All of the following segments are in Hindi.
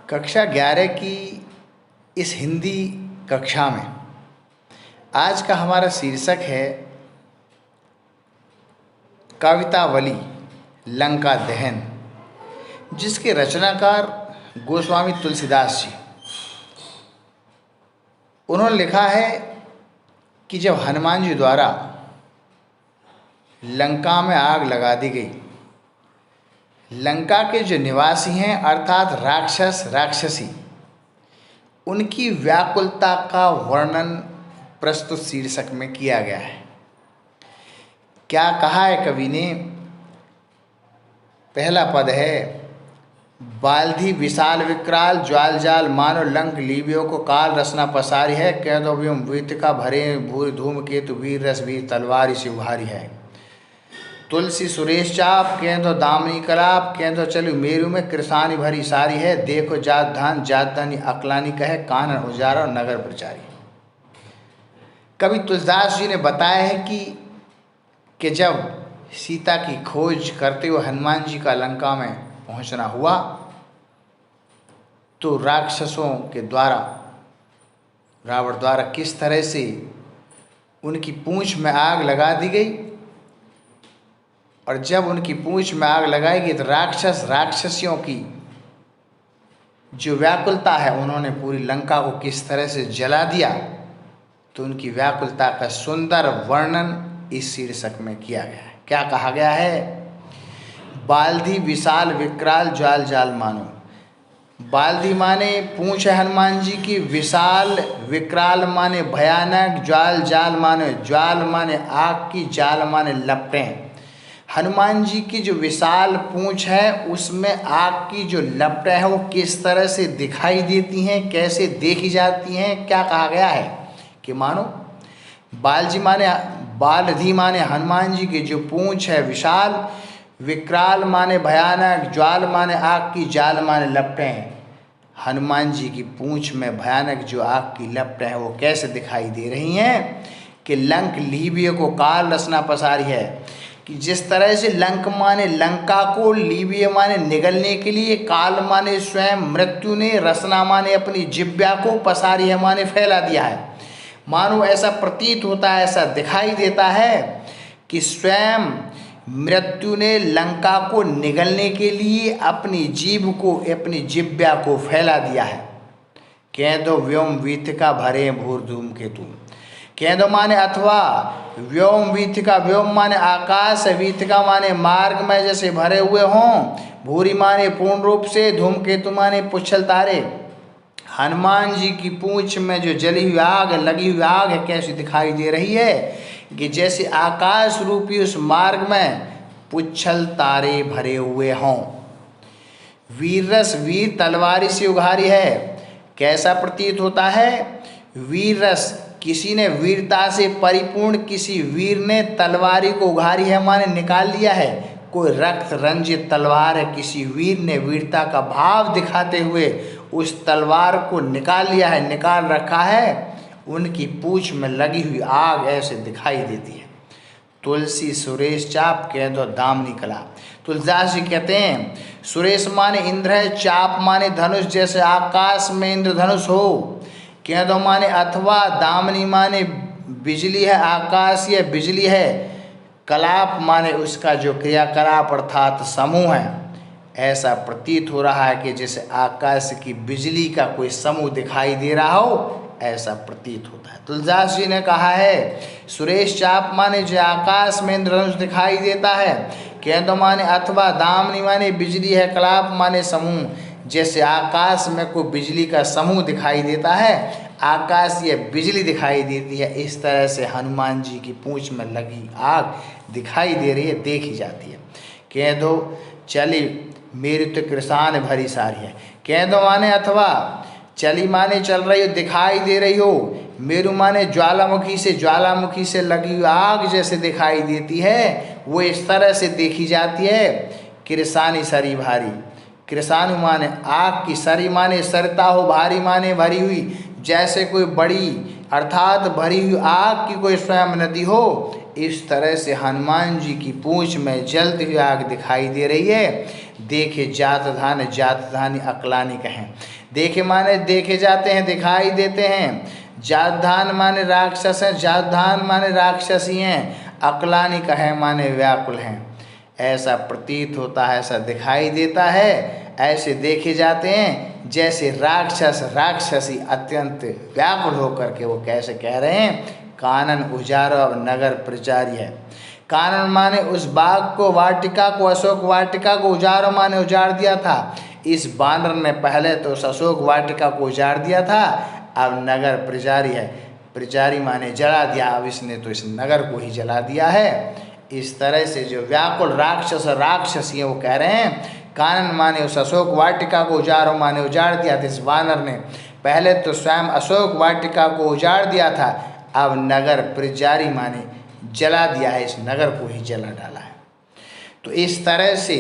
कक्षा 11 की इस हिंदी कक्षा में आज का हमारा शीर्षक है कवितावली लंका दहन, जिसके रचनाकार गोस्वामी तुलसीदास जी। उन्होंने लिखा है कि जब हनुमान जी द्वारा लंका में आग लगा दी गई, लंका के जो निवासी हैं अर्थात राक्षस राक्षसी, उनकी व्याकुलता का वर्णन प्रस्तुत शीर्षक में किया गया है। क्या कहा है कवि ने? पहला पद है, बाल्धि विशाल विकराल ज्वाल जाल मानो लंक लीबियों को काल रसना पसारी है, कह दो व्योम वीतिका भरे भूरि धूम केतु वीर रस वीर तलवारी से उभारी है। तुलसी सुरेश चाप कह दो दामनी कलाप, कह दो चलु मेरू में कृसानी भरी सारी है, देखो जात धानी अकलानी कहे कानन उजारा नगर प्रचारी। कवि तुलसीदास जी ने बताया है कि जब सीता की खोज करते हुए हनुमान जी का लंका में पहुंचना हुआ तो राक्षसों के द्वारा, रावण द्वारा किस तरह से उनकी पूंछ में आग लगा दी गई, और जब उनकी पूंछ में आग लगाई गई तो राक्षस राक्षसियों की जो व्याकुलता है उन्होंने पूरी लंका को किस तरह से जला दिया, तो उनकी व्याकुलता का सुंदर वर्णन इस शीर्षक में किया गया है। क्या कहा गया है? बाल्धि विशाल विकराल ज्वाल जाल मानो। बाल्धि माने पूंछ है हनुमान जी की, विशाल विकराल माने भयानक, ज्वाल जाल माने ज्वाल माने आग की, जाल माने लपटें। हनुमान जी की जो विशाल पूंछ है उसमें आग की जो लपटें हैं वो किस तरह से दिखाई देती हैं, कैसे देखी जाती हैं। क्या कहा गया है कि मानो बाल्धि माने हनुमान जी की जो पूंछ है विशाल, विकराल माने भयानक, ज्वाल माने आग की, जाल माने लपटें। हनुमान जी की पूंछ में भयानक जो आग की लपटें हैं वो कैसे दिखाई दे रही हैं कि लंक लीबिय को काल रसना पसारी है, कि जिस तरह से लंक माने लंका को, लीबिय माने निगलने के लिए, काल माने स्वयं मृत्यु ने, रसना माने अपनी जिब्या को, पसारी है माने फैला दिया है। मानो ऐसा प्रतीत होता है, ऐसा दिखाई देता है कि स्वयं मृत्यु ने लंका को निगलने के लिए अपनी जीभ को, अपनी जिब्या को फैला दिया है। कह दो व्योम वीथिका भरे भूर धूम केतु। कह दो माने अथवा व्योम वीथिका, व्योम माने आकाश, वीथिका माने मार्ग में जैसे भरे हुए हों, भूरी माने पूर्ण रूप से, धूमकेतु माने पुच्छल तारे। हनुमान जी की पूंछ में जो जली हुई आग, लगी हुई आग है, कैसी दिखाई दे रही है कि जैसे आकाश रूपी उस मार्ग में पुच्छल तारे भरे हुए हों। वीर रस वीर तलवारी से उघारी है। कैसा प्रतीत होता है? वीर रस, किसी ने वीरता से परिपूर्ण किसी वीर ने तलवारी को उघारी है माने निकाल लिया है। कोई रक्त रंजित तलवार है, किसी वीर ने वीरता का भाव दिखाते हुए उस तलवार को निकाल लिया है, निकाल रखा है। उनकी पूंछ में लगी हुई आग ऐसे दिखाई देती है। तुलसी सुरेश चाप कह दो दामनी कला। तुलसीदास जी कहते हैं सुरेश माने इंद्र है, चाप माने धनुष, जैसे आकाश में इंद्रधनुष हो। कह दो माने अथवा, दामनी माने बिजली है, आकाश या बिजली है, कलाप माने उसका जो क्रियाकलाप अर्थात समूह है। ऐसा प्रतीत हो रहा है कि जैसे आकाश की बिजली का कोई समूह दिखाई दे रहा हो, ऐसा प्रतीत होता है। तुलसीदास जी ने कहा है सुरेश चाप माने जो आकाश में इंद्रधनुष दिखाई देता है। कह दो माने अथवा, दामनी माने बिजली है, कलाप माने समूह, जैसे आकाश में कोई बिजली का समूह दिखाई देता है, आकाश या बिजली दिखाई देती है, इस तरह से हनुमान जी की पूंछ में लगी आग दिखाई दे रही है, देखी जाती है। कह दो चली मेरी तो कृसान भरी सारी है। कह दो माने अथवा, चली माने चल रही हो, दिखाई दे रही हो, मेरु माने ज्वालामुखी से लगी हुई आग जैसे दिखाई देती है, वो इस तरह से देखी जाती है। कृसानी सरी भारी, कृसानु माने आग की, सरी माने सरता हो, भारी माने भरी हुई, जैसे कोई बड़ी अर्थात भरी हुई आग की कोई स्वयं नदी हो, इस तरह से हनुमान जी की पूंछ में जलती हुई आग दिखाई दे रही है। देखे जात धानी अकलानी कहें। देखे माने देखे जाते हैं, दिखाई देते हैं। जाधान माने राक्षस हैं, जाधान माने राक्षसी हैं। अकलानी कहे माने व्याकुल हैं। ऐसा प्रतीत होता है, ऐसा दिखाई देता है, ऐसे देखे जाते हैं जैसे राक्षस राक्षसी अत्यंत व्याकुल होकर के वो कैसे कह रहे हैं, कानन उजारो अब नगर प्रचारी है। कानन माने उस बाग को, वाटिका को, अशोक वाटिका को, उजारो माने उजाड़ दिया था। इस बानर ने पहले तो उस अशोक वाटिका को उजाड़ दिया था, अब नगर प्रचारी है। प्रचारी माने जला दिया, अब इसने तो इस नगर को ही जला दिया है। इस तरह से जो व्याकुल राक्षस राक्षसी वो कह रहे हैं, कानन माने उस अशोक वाटिका को, उजारो माने उजाड़ दिया था। इस वानर ने पहले तो स्वयं अशोक वाटिका को उजाड़ दिया था, अब नगर प्रचारी माने जला दिया है, इस नगर को ही जला डाला है। तो इस तरह से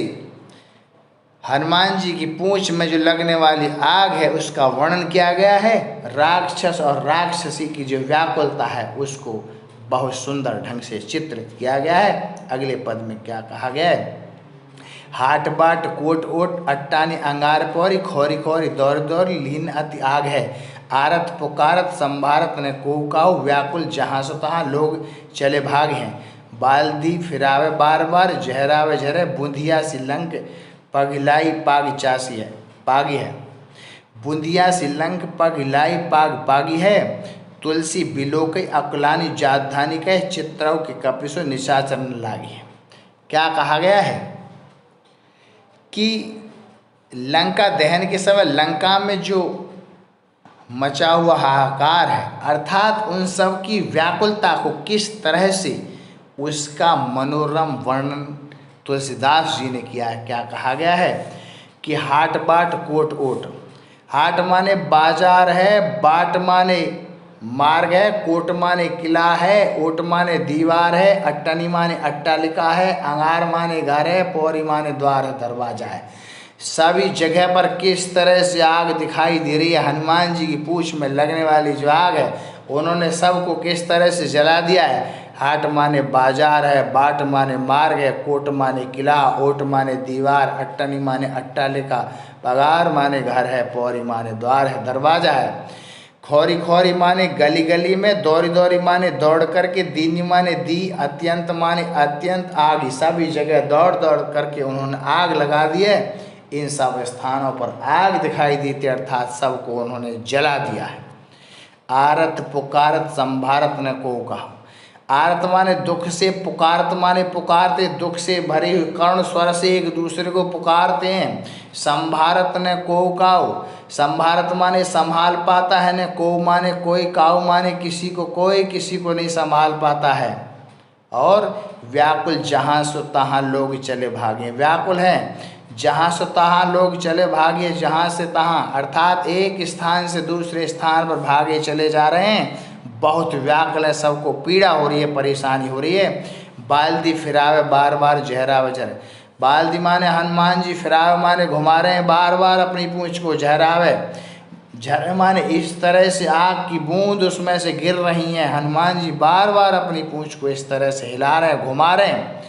हनुमान जी की पूंछ में जो लगने वाली आग है उसका वर्णन किया गया है। राक्षस और राक्षसी की जो व्याकुलता है उसको बहुत सुंदर ढंग से चित्रित किया गया है। अगले पद में क्या कहा गया है, हाट बाट कोट ओट अट्टानी अंगार पौरी, खोरी खोरी दौड़ दौड़ लीन अति आग है। आरत पुकारत संभारत ने कोकाऊ, व्याकुल जहाँ से तहाँ लोग चले भाग हैं। बाल्दी फिरावे बार बार, जहरावे जहरे, बूंदिया सी लंक पगलाई पाग चासी है, पागी है। बूंदिया सी लंक पगलाई पाग पागी है। तुलसी बिलोकई अकुलानी जाधानी कहे, चित्रव के कपिसो निशाचर लागी है। क्या कहा गया है कि लंका दहन के समय लंका में जो मचा हुआ हाहाकार है, अर्थात उन सब की व्याकुलता को किस तरह से उसका मनोरम वर्णन तुलसीदास जी ने किया है। क्या कहा गया है कि हाट बाट कोट ओट, हाट माने बाजार है, बाट माने मार्ग है, कोट माने किला है, ओट माने दीवार है, अट्टनी माने अट्टालिका है, अंगार माने घर है, पौरी माने द्वार है, दरवाजा है। सभी जगह पर किस तरह से आग दिखाई दे रही है। हनुमान जी की पूंछ में लगने वाली जो आग है उन्होंने सबको किस तरह से जला दिया है। हाट माने बाजार है, बाट माने मार्ग है, कोट माने किला, ओट माने दीवार, अट्टनी माने अट्टालिका, पगार माने घर है, पौरी माने द्वार है, दरवाजा है। खोरी खोरी माने गली गली में, दौरी दौरी माने दौड़ करके, दीनी माने दी, अत्यंत माने अत्यंत आग। सभी जगह दौड़ दौड़ करके उन्होंने आग लगा दी है। इन सब स्थानों पर आग दिखाई देती, अर्थात सबको उन्होंने जला दिया है। आरत पुकारत संभारत न को कहा, आरत माने दुख से, पुकारत माने पुकारते, दुख से भरे हुए कर्ण स्वर से एक दूसरे को पुकारते हैं। संभारत न को काऊ, संभारत माने संभाल पाता है, न को माने कोई, काऊ माने किसी को, कोई किसी को नहीं संभाल पाता है। और व्याकुल जहाँ सो तहाँ लोग चले भागे, व्याकुल हैं जहाँ से तहाँ लोग चले भागे, जहाँ से तहाँ अर्थात एक स्थान से दूसरे स्थान पर भागे चले जा रहे हैं। बहुत व्याकुल है, सबको पीड़ा हो रही है, परेशानी हो रही है। बाल्दी फिरावे बार बार जहरावे जहरे, बाल्दी माने हनुमान जी, फिरावे माने घुमा रहे हैं बार बार अपनी पूंछ को, जहरावे झरे माने इस तरह से आग की बूंद उसमें से गिर रही हैं। हनुमान जी बार बार अपनी पूंछ को इस तरह से हिला रहे हैं, घुमा रहे हैं।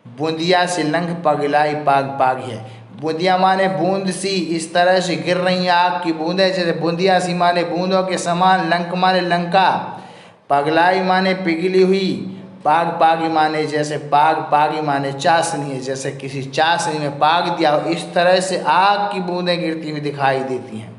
बूंदिया से लंक पगलाई पाग पाग है, बूंदिया माने बूंद सी इस तरह से गिर रही हैं आग की बूंदें, जैसे बूंदिया सी माने बूंदों के समान, लंक माने लंका, पगलाई माने पिघली हुई, पाग पागी माने जैसे पाग पागी माने चाशनी है, जैसे किसी चाशनी में पाग दिया हो, इस तरह से आग की बूंदें गिरती हुई दिखाई देती हैं।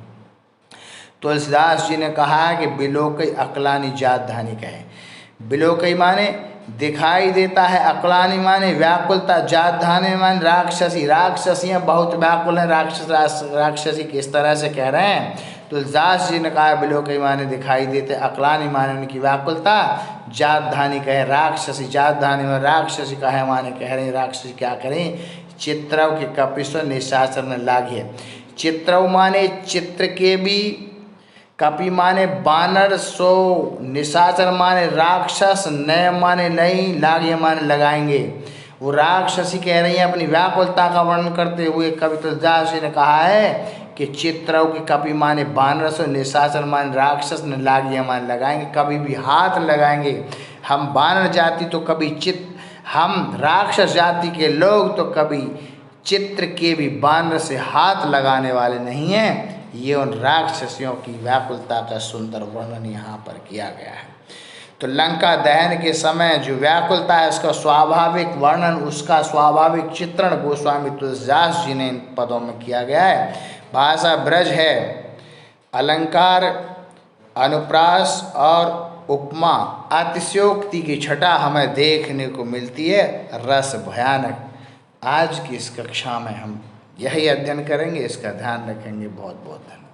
तुलसीदास जी ने कहा है कि बिलोकई अकलानी जात धानी कहे। बिलोकई माने दिखाई देता है, अकलानी माने व्याकुलता, जात धानी माने राक्षसी, राक्षसियाँ बहुत व्याकुल हैं, राक्षसी किस तरह से कह रहे हैं। तुलसीदास जी ने कहा बिलोकई माने दिखाई देते, अकलानी माने उनकी व्याकुलता, जात धानी कहे राक्षसी, जात धानी में राक्षसी कहे माने कह रहे हैं राक्षसी क्या करें। चित्रव के कपिस्व निशाचर ने लागे, चित्रव माने चित्र के भी, कपि माने बानर, सो निशाचर माने राक्षस, नय माने नहीं, लागे माने लगाएंगे। वो राक्षसी कह रही हैं अपनी व्याकुलता का वर्णन करते हुए। कवि तुलसीदास जी ने कहा है कि चित्रव के कपि माने बानर, सो निशाचर माने राक्षस, न लागे माने लगाएंगे, कभी भी हाथ लगाएंगे। हम बानर जाति तो कभी हम राक्षस जाति के लोग तो कभी चित्र के भी बानर से हाथ लगाने वाले नहीं हैं। ये उन राक्षसियों की व्याकुलता का सुंदर वर्णन यहाँ पर किया गया है। तो लंका दहन के समय जो व्याकुलता है उसका स्वाभाविक वर्णन, उसका स्वाभाविक चित्रण गोस्वामी तुलसीदास जी ने इन पदों में किया गया है। भाषा ब्रज है, अलंकार, अनुप्रास और उपमा, अतिशयोक्ति की छटा हमें देखने को मिलती है, रस भयानक। आज की इस कक्षा में हम यही अध्ययन करेंगे, इसका ध्यान रखेंगे। बहुत बहुत धन्यवाद।